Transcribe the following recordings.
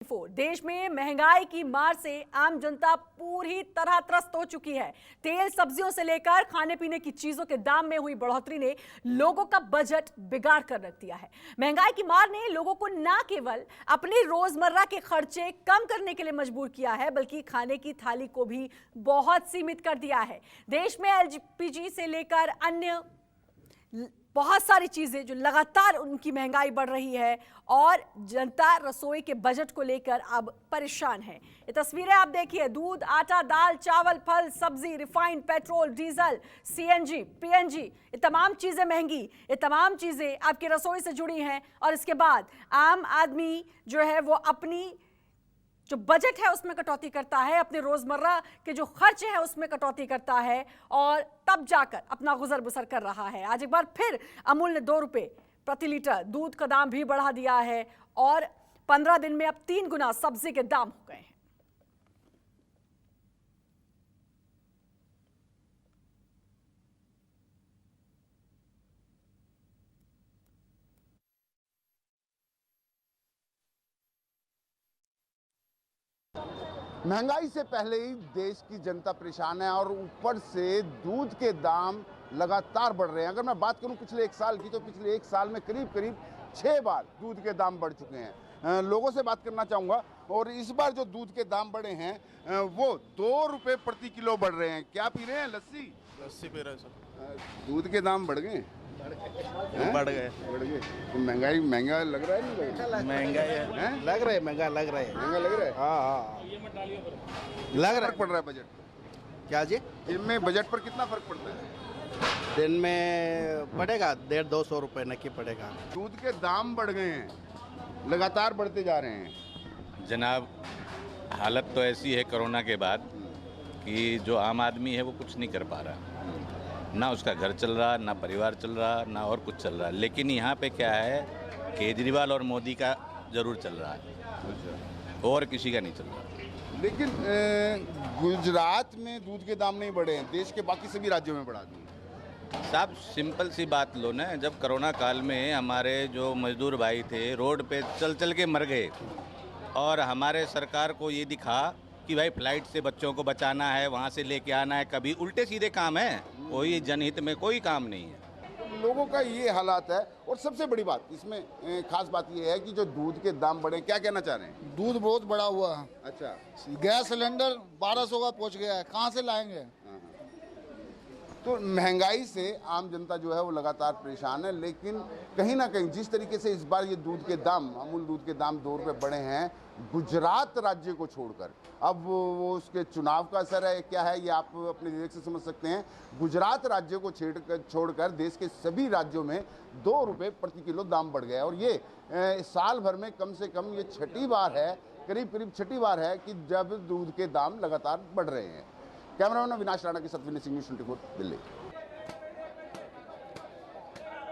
देश में महंगाई की मार से आम जनता पूरी तरह त्रस्त हो चुकी है। तेल सब्जियों से लेकर खाने पीने की चीजों के दाम में हुई बढ़ोतरी ने लोगों का बजट बिगाड़ कर रख दिया है। महंगाई की मार ने लोगों को न केवल अपने रोजमर्रा के खर्चे कम करने के लिए मजबूर किया है, बल्कि खाने की थाली को भी बहुत सीमित कर दिया है। देश में एलपीजी से लेकर अन्य बहुत सारी चीजें जो लगातार उनकी महंगाई बढ़ रही है और जनता रसोई के बजट को लेकर अब परेशान है। ये तस्वीरें आप देखिए, दूध, आटा, दाल, चावल, फल, सब्जी, refined petrol, diesel, CNG, PNG, ये तमाम चीजें महंगी, ये तमाम चीजें आपकी रसोई से जुड़ी हैं। और इसके बाद आम आदमी जो है वो अपनी जो बजट है उसमें कटौती करता है, अपने रोजमर्रा के जो खर्च है उसमें कटौती करता है और तब जाकर अपना गुजर बसर कर रहा है। आज एक बार फिर अमूल ने 2 रुपए प्रति लीटर दूध का दाम भी बढ़ा दिया है और 15 दिन में अब 3 गुना सब्जी के दाम हो गए हैं। महंगाई से पहले ही देश की जनता परेशान है और ऊपर से दूध के दाम लगातार बढ़ रहे हैं। अगर मैं बात करूं पिछले 1 साल की, तो पिछले 1 साल में करीब करीब 6 बार दूध के दाम बढ़ चुके हैं। लोगों से बात करना चाहूँगा, और इस बार जो दूध के दाम बढ़े हैं वो 2 रुपये प्रति किलो बढ़ रहे हैं। क्या पी रहे हैं? लस्सी पी रहे हैं सर। दूध के दाम बढ़ गए? बढ़ गए। तो महंगाई महंगा लग रहा है? नहीं महंगा है, लग रहा है, महंगा लग रहा है। महंगा लग रहा है? हाँ, लग रहा फर्क पड़ रहा है बजट पर? क्या जी? दिन में बजट पर कितना फर्क पड़ता है? दिन में पड़ेगा 150-200 रुपये नक्की पड़ेगा। दूध के दाम बढ़ गए हैं, लगातार बढ़ते जा रहे हैं। जनाब, हालत तो ऐसी है कोरोना के बाद कि जो आम आदमी है वो कुछ नहीं कर पा रहा, ना उसका घर चल रहा, ना परिवार चल रहा, ना और कुछ चल रहा। लेकिन यहाँ पे क्या है, केजरीवाल और मोदी का जरूर चल रहा है और किसी का नहीं चल रहा। लेकिन गुजरात में दूध के दाम नहीं बढ़े हैं, देश के बाकी सभी राज्यों में बढ़ा दिए। साहब, सिंपल सी बात लो ना, जब कोरोना काल में हमारे जो मजदूर भाई थे रोड पे चल चल के मर गए और हमारे सरकार को ये दिखा कि भाई फ्लाइट से बच्चों को बचाना है, वहाँ से लेके आना है, कभी उल्टे सीधे काम है, कोई जनहित में कोई काम नहीं है। लोगों का ये हालात है। और सबसे बड़ी बात इसमें खास बात ये है कि जो दूध के दाम बढ़े, क्या कहना चाह रहे हैं? दूध बहुत बढ़ा हुआ है। अच्छा, गैस सिलेंडर 1200 का पहुंच गया है, कहाँ से लाएंगे? तो महंगाई से आम जनता जो है वो लगातार परेशान है। लेकिन कहीं ना कहीं जिस तरीके से इस बार ये दूध के दाम, अमूल दूध के दाम 2 रुपये बढ़े हैं गुजरात राज्य को छोड़कर, अब वो उसके चुनाव का असर है क्या है, ये आप अपने विवेक से समझ सकते हैं। गुजरात राज्य को छोड़कर देश के सभी राज्यों में 2 रुपये प्रति किलो दाम बढ़ गया। और ये साल भर में कम से कम ये 6ठी बार है, करीब करीब 6ठी बार है कि जब दूध के दाम लगातार बढ़ रहे हैं। कैमरामैन अविनाश राणा के साथ विनय सिंह, न्यूज़ 24 दिल्ली।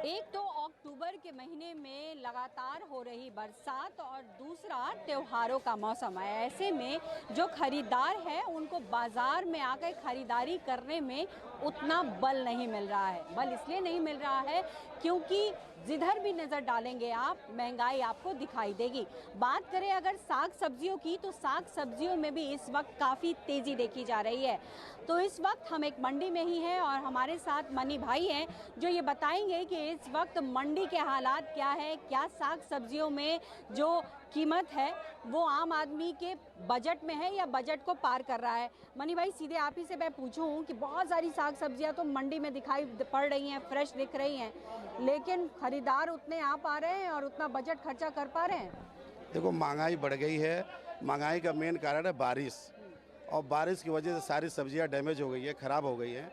1-2 अक्टूबर के महीने में लगातार हो रही बरसात और दूसरा त्योहारों का मौसम है। ऐसे में जो खरीदार है उनको बाजार में आकर खरीदारी करने में उतना बल नहीं मिल रहा है। बल इसलिए नहीं मिल रहा है क्योंकि जिधर भी नज़र डालेंगे आप, महंगाई आपको दिखाई देगी। बात करें अगर साग सब्जियों की, तो साग सब्जियों में भी इस वक्त काफ़ी तेज़ी देखी जा रही है। तो इस वक्त हम एक मंडी में ही हैं और हमारे साथ मनी भाई हैं जो ये बताएंगे कि इस वक्त मंडी के हालात क्या है, क्या साग सब्जियों में जो कीमत है वो आम आदमी के बजट में है या बजट को पार कर रहा है। मनी भाई, सीधे आप ही से मैं पूछूं कि बहुत सारी साग सब्जियां तो मंडी में दिखाई पड़ रही हैं, फ्रेश दिख रही हैं, लेकिन खरीदार उतने आ पा रहे हैं और उतना बजट खर्चा कर पा रहे हैं? देखो, महंगाई बढ़ गई है। महंगाई का मेन कारण है बारिश, और बारिश की वजह से सारी सब्जियां डैमेज हो गई है, ख़राब हो गई हैं।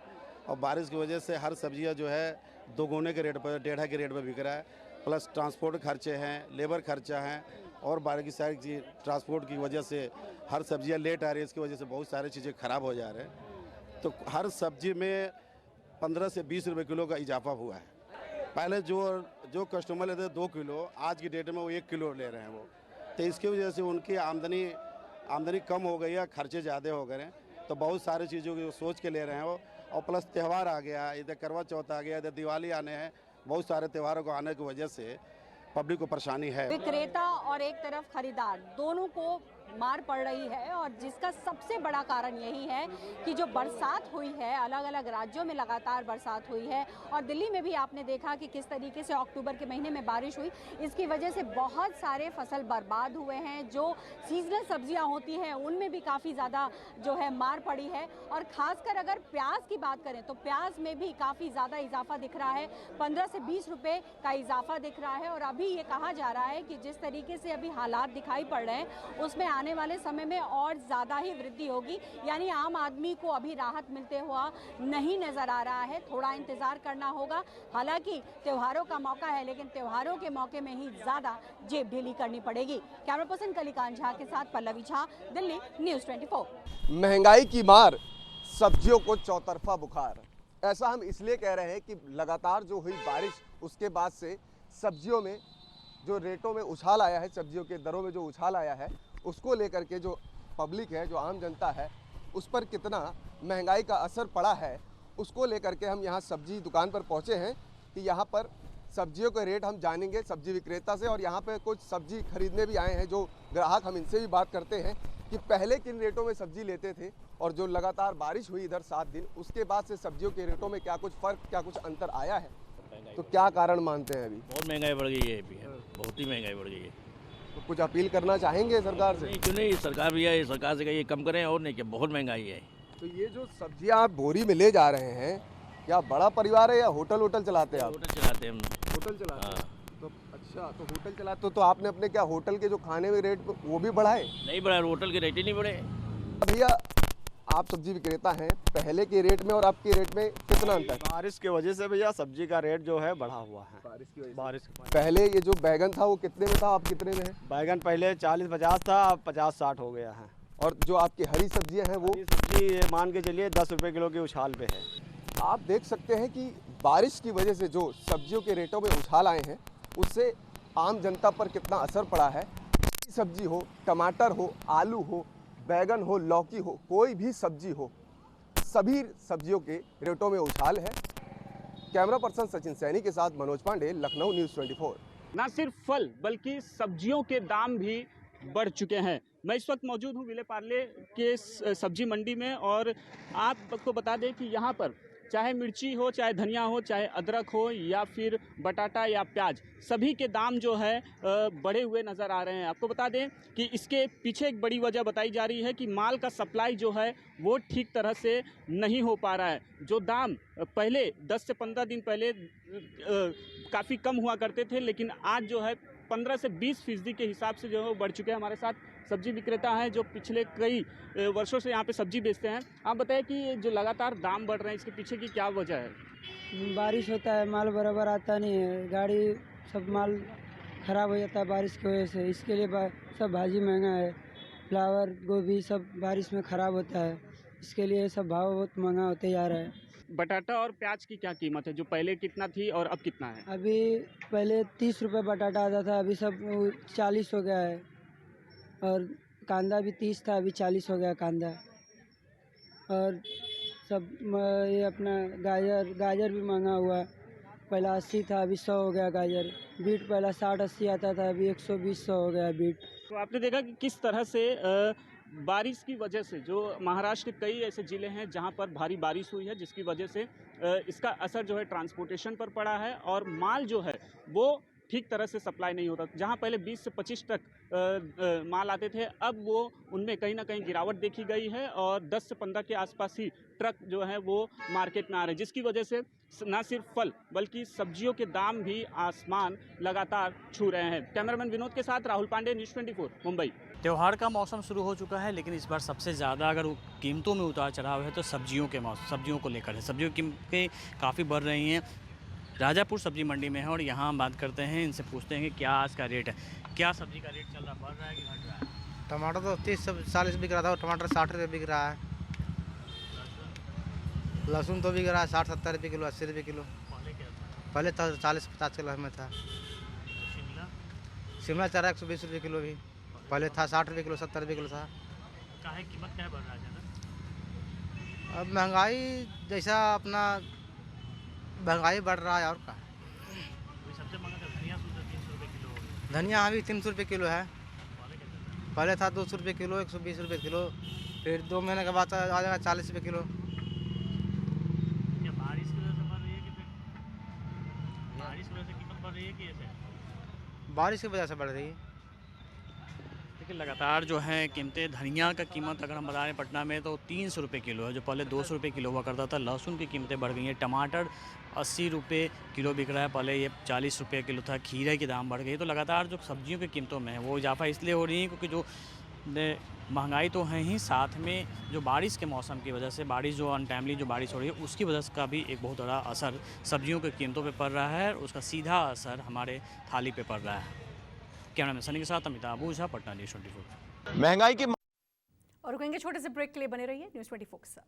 और बारिश की वजह से हर सब्जियां जो है 2 गुने के रेट पर, 1.5 के रेट पर बिक रहा है। प्लस ट्रांसपोर्ट खर्चे हैं, लेबर खर्चा है और बाकी सारी चीज़ ट्रांसपोर्ट की वजह से हर सब्जियां लेट आ रही है। इसकी वजह से बहुत सारी चीज़ें ख़राब हो जा रहे हैं। तो हर सब्जी में 15 से 20 रुपये किलो का इजाफा हुआ है। पहले जो कस्टमर लेते थे 2 किलो, आज की डेट में वो 1 किलो ले रहे हैं वो। तो इसकी वजह से उनकी आमदनी कम हो गई है, खर्चे ज़्यादा हो गए हैं। तो बहुत सारी चीज़ों की सोच के ले रहे हैं वो। और प्लस त्यौहार आ गया, इधर करवा चौथ आ गया, इधर दिवाली आने हैं, बहुत सारे त्योहारों को आने की वजह से पब्लिक को परेशानी है। विक्रेता और एक तरफ खरीदार दोनों को मार पड़ रही है और जिसका सबसे बड़ा कारण यही है कि जो बरसात हुई है, अलग अलग राज्यों में लगातार बरसात हुई है और दिल्ली में भी आपने देखा कि किस तरीके से अक्टूबर के महीने में बारिश हुई। इसकी वजह से बहुत सारे फसल बर्बाद हुए हैं। जो सीजनल सब्जियां होती हैं उनमें भी काफ़ी ज़्यादा जो है मार पड़ी है और ख़ासकर अगर प्याज की बात करें तो प्याज में भी काफ़ी ज़्यादा इजाफा दिख रहा है। 15 से 20 रुपये का इजाफा दिख रहा है और अभी ये कहा जा रहा है कि जिस तरीके से अभी हालात दिखाई पड़ रहे हैं उसमें आने वाले समय में और ज़्यादा ही वृद्धि होगी। यानी आम आदमी को अभी राहत मिलते हुआ नहीं नज़र आ रहा है। थोड़ा इंतज़ार करना होगा। हालांकि त्योहारों का मौका है लेकिन त्योहारों के मौके में ही ज़्यादा जेब ढीली करनी पड़ेगी। कैमरा पर्सन कलिकांत झा के साथ पल्लवी झा, दिल्ली, न्यूज़ 24। महंगाई की मार, सब्जियों को चौतरफा बुखार। ऐसा हम इसलिए कह रहे हैं कि लगातार जो हुई बारिश उसके बाद से सब्जियों में जो रेटों में उछाल आया है, सब्जियों के दरों में जो उछाल आया है, उसको लेकर के जो पब्लिक है, जो आम जनता है, उस पर कितना महंगाई का असर पड़ा है, उसको लेकर के हम यहाँ सब्जी दुकान पर पहुँचे हैं कि यहाँ पर सब्जियों के रेट हम जानेंगे सब्जी विक्रेता से। और यहाँ पे कुछ सब्जी खरीदने भी आए हैं जो ग्राहक, हम इनसे भी बात करते हैं कि पहले किन रेटों में सब्जी लेते थे और जो लगातार बारिश हुई इधर 7 दिन, उसके बाद से सब्जियों के रेटों में क्या कुछ फ़र्क, क्या कुछ अंतर आया है, तो क्या कारण मानते हैं? अभी बहुत महंगाई बढ़ गई है, अभी बहुत ही महंगाई बढ़ गई है। तो कुछ अपील करना चाहेंगे सरकार से? नहीं, क्यों नहीं, सरकार भी है, सरकार से कहिए कम करें और नहीं, क्या बहुत महंगाई है। तो ये जो सब्जियां आप बोरी में ले जा रहे हैं, क्या बड़ा परिवार है या होटल चलाते हैं आप? होटल चलाते हैं हम। होटल चलाते हैं। हाँ। तो अच्छा, तो होटल चलाते हो तो आपने अपने क्या होटल के जो खाने में रेट वो भी बढ़ाए? नहीं बढ़ा, होटल के रेट ही नहीं बढ़े। भैया, आप सब्जी विक्रेता हैं, पहले के रेट में और अब के रेट में कितना अंतर है? बारिश की वजह से भैया सब्जी का रेट जो है बढ़ा हुआ है। बारिश की वजह से। बारिश पहले ये जो बैगन था वो कितने में था, अब कितने में है? बैगन पहले 40-50 था, अब 50-60 हो गया है। और जो आपकी हरी सब्जियां हैं वो? ये सब्जी ये मान के चलिए 10 रुपये किलो की उछाल पे है। आप देख सकते हैं कि बारिश की वजह से जो सब्जियों के रेटों में उछाल आए हैं उससे आम जनता पर कितना असर पड़ा है। सब्जी हो, टमाटर हो, आलू हो, बैगन हो, लौकी हो, कोई भी सब्जी हो, सभी सब्जियों के रेटों में उछाल है। कैमरा पर्सन सचिन सैनी के साथ मनोज पांडे, लखनऊ, न्यूज़ 24। न सिर्फ फल बल्कि सब्जियों के दाम भी बढ़ चुके हैं। मैं इस वक्त मौजूद हूँ विले पार्ले के सब्जी मंडी में और आपको बता दें कि यहाँ पर चाहे मिर्ची हो, चाहे धनिया हो, चाहे अदरक हो या फिर बटाटा या प्याज, सभी के दाम जो है बढ़े हुए नज़र आ रहे हैं। आपको बता दें कि इसके पीछे एक बड़ी वजह बताई जा रही है कि माल का सप्लाई जो है वो ठीक तरह से नहीं हो पा रहा है। जो दाम पहले 10 से 15 दिन पहले काफ़ी कम हुआ करते थे, लेकिन आज जो है 15 से 20% के हिसाब से जो है वो बढ़ चुके हैं। हमारे साथ सब्जी विक्रेता हैं जो पिछले कई वर्षों से यहाँ पे सब्जी बेचते हैं। आप बताएं कि जो लगातार दाम बढ़ रहे हैं इसके पीछे की क्या वजह है? बारिश होता है, माल बराबर आता नहीं है, गाड़ी सब माल ख़राब हो जाता है बारिश की वजह से। इसके लिए सब भाजी महंगा है, फ्लावर, गोभी सब बारिश में ख़राब होता है, इसके लिए सब भाव बहुत महंगा होते जा रहा है। बटाटा और प्याज की क्या कीमत है, जो पहले कितना थी और अब कितना है? अभी पहले 30 रुपये बटाटा आता था, अभी सब 40 हो गया है। और कांदा भी 30 था, अभी 40 हो गया कांदा। और सब ये अपना गाजर भी महंगा हुआ, पहला 80 था अभी 100 हो गया गाजर। बीट पहला 60-80 आता था, अभी 120-100 हो गया बीट। तो आपने देखा कि किस तरह से बारिश की वजह से जो महाराष्ट्र के कई ऐसे ज़िले हैं जहां पर भारी बारिश हुई है, जिसकी वजह से इसका असर जो है ट्रांसपोर्टेशन पर पड़ा है और माल जो है वो ठीक तरह से सप्लाई नहीं होता। जहां पहले 20 से 25 तक माल आते थे, अब वो उनमें कहीं ना कहीं गिरावट देखी गई है और 10 से 15 के आसपास ही ट्रक जो है वो मार्केट में आ रहे हैं, जिसकी वजह से न सिर्फ फल बल्कि सब्जियों के दाम भी आसमान लगातार छू रहे हैं। कैमरामैन विनोद के साथ राहुल पांडे, न्यूज़ 24, मुंबई। त्यौहार का मौसम शुरू हो चुका है, लेकिन इस बार सबसे ज़्यादा अगर कीमतों में उतार चढ़ाव है तो सब्जियों को लेकर है। सब्जियों की कीमतें काफ़ी बढ़ रही हैं। राजापुर सब्जी मंडी में है और यहाँ हम बात करते हैं, इनसे पूछते हैं कि क्या आज का रेट है, क्या सब्जी का रेट चल रहा, बढ़ रहा है कि घट रहा है? टमाटर तो 30-40 बिक रहा था, टमाटर 60 रुपये बिक रहा है। लहसुन तो बिक रहा है 60-70 रुपये किलो, 80 रुपये किलो। पहले तो 40-50 किलो में था। शिमला चल रहा है 120 रुपये किलो, भी पहले था 60 रुपये किलो, 70 रुपये किलो था। कीमत क्या बढ़ रहा है? अब महंगाई जैसा अपना महंगाई बढ़ रहा है और का। सबसे महंगा धनिया 300 रुपये किलो धनिया अभी 300 रुपये किलो है। पहले था 200 रुपये किलो, 120 रुपये किलो, फिर 2 महीने के बाद आ जाएगा 40 रुपये किलो। बारिश की वजह से बढ़ रही है कि बारिश की वजह से कीमत बढ़ रही है कि ऐसे? बारिश की वजह से बढ़ रही है। देखिए लगातार जो है कीमतें, धनिया का कीमत अगर हम बता रहे हैं पटना में तो 300 रुपये किलो है, जो पहले 200 रुपये किलो हुआ करता था। लहसुन की कीमतें बढ़ गई हैं। टमाटर 80 रुपये किलो बिक रहा है, पहले ये 40 रुपये किलो था। खीरे की दाम बढ़ गई। तो लगातार जो सब्जियों की कीमतों में है वो इजाफा इसलिए हो रही है क्योंकि जो महंगाई तो है ही, साथ में जो बारिश के मौसम की वजह से, बारिश जो अनटाइमली जो बारिश हो रही है उसकी वजह से का भी एक बहुत बड़ा असर सब्जियों की कीमतों पे पड़ रहा है। उसका सीधा असर हमारे थाली पे पड़ रहा है। कैमरामैन सनी के साथ अमिताभ ओझा, पटना न्यूज़ 24। महंगाई की और रुकेंगे छोटे से ब्रेक के लिए, बने रहिए न्यूज़ 24 के साथ।